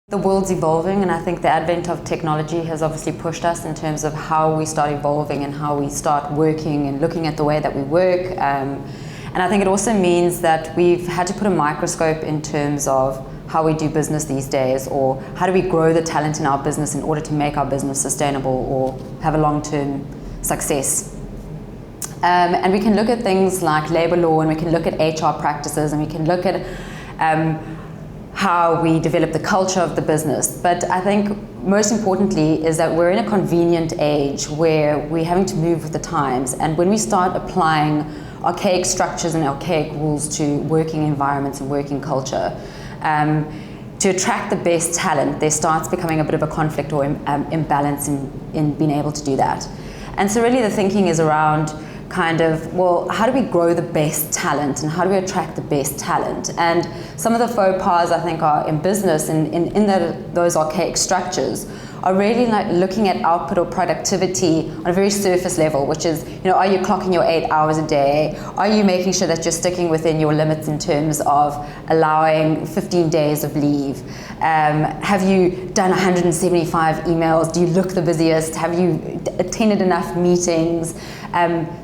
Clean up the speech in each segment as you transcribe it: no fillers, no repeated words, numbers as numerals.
The world's evolving, and I think the advent of technology has obviously pushed us in terms of how we start evolving and how we start working and looking at the way that we work. And I think it also means that we've had to put a microscope in terms of how we do business these days, or how do we grow the talent in our business in order to make our business sustainable or have a long-term success. And we can look at things like labor law, and we can look at HR practices, and we can look at how we develop the culture of the business. But I think most importantly is that we're in a convenient age where we're having to move with the times. And when we start applying archaic structures and archaic rules to working environments and working culture, to attract the best talent, there starts becoming a bit of a conflict or imbalance in being able to do that. And so really the thinking is around kind of, well, how do we grow the best talent and how do we attract the best talent? And some of the faux pas I think are in business in those archaic structures are really like looking at output or productivity on a very surface level, which is, are you clocking your 8 hours a day? Are you making sure that you're sticking within your limits in terms of allowing 15 days of leave? Have you done 175 emails? Do you look the busiest? Have you attended enough meetings?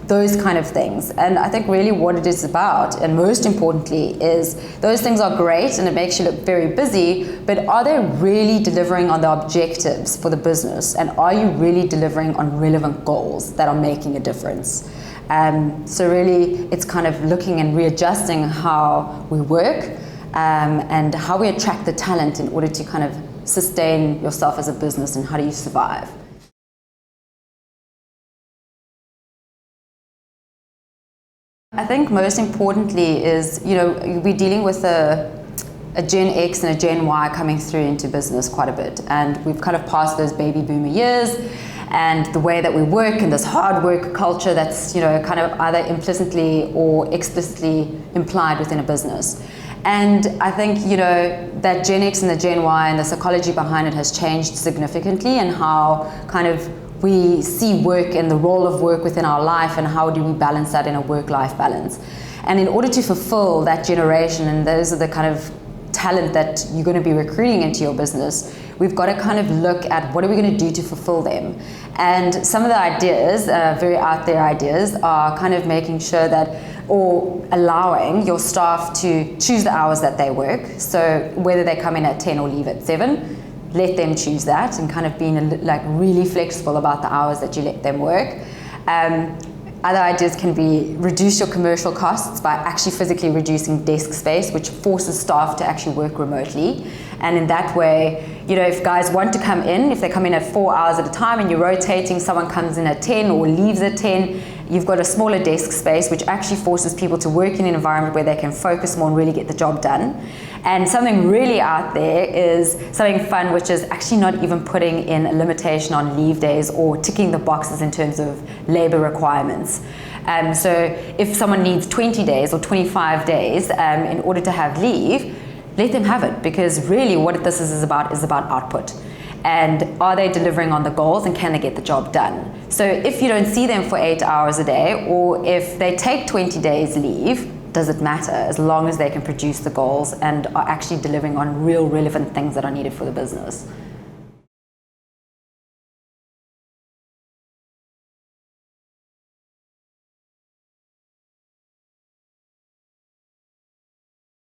Those kind of things. And I think really what it is about, and most importantly, is those things are great and it makes you look very busy, but are they really delivering on the objectives for the business? And are you really delivering on relevant goals that are making a difference? So really it's kind of looking and readjusting how we work and how we attract the talent in order to kind of sustain yourself as a business, and how do you survive? I think most importantly is, we're dealing with a Gen X and a Gen Y coming through into business quite a bit, and we've kind of passed those baby boomer years, and the way that we work and this hard work culture that's, kind of either implicitly or explicitly implied within a business. And I think, that Gen X and the Gen Y and the psychology behind it has changed significantly, and how kind of we see work and the role of work within our life, and how do we balance that in a work-life balance. And in order to fulfill that generation, and those are the kind of talent that you're going to be recruiting into your business, we've got to kind of look at what are we going to do to fulfill them. And some of the ideas, very out there ideas, are kind of making sure that, or allowing your staff to choose the hours that they work. So whether they come in at 10 or leave at 7, let them choose that, and kind of being like really flexible about the hours that you let them work. Other ideas can be reduce your commercial costs by actually physically reducing desk space, which forces staff to actually work remotely. And in that way, if guys want to come in, if they come in at 4 hours at a time and you're rotating, someone comes in at 10 or leaves at 10, you've got a smaller desk space, which actually forces people to work in an environment where they can focus more and really get the job done. And something really out there is something fun, which is actually not even putting in a limitation on leave days or ticking the boxes in terms of labor requirements. So if someone needs 20 days or 25 days in order to have leave, let them have it, because really what this is about output. And are they delivering on the goals, and can they get the job done? So if you don't see them for 8 hours a day, or if they take 20 days leave, does it matter, as long as they can produce the goals and are actually delivering on real relevant things that are needed for the business?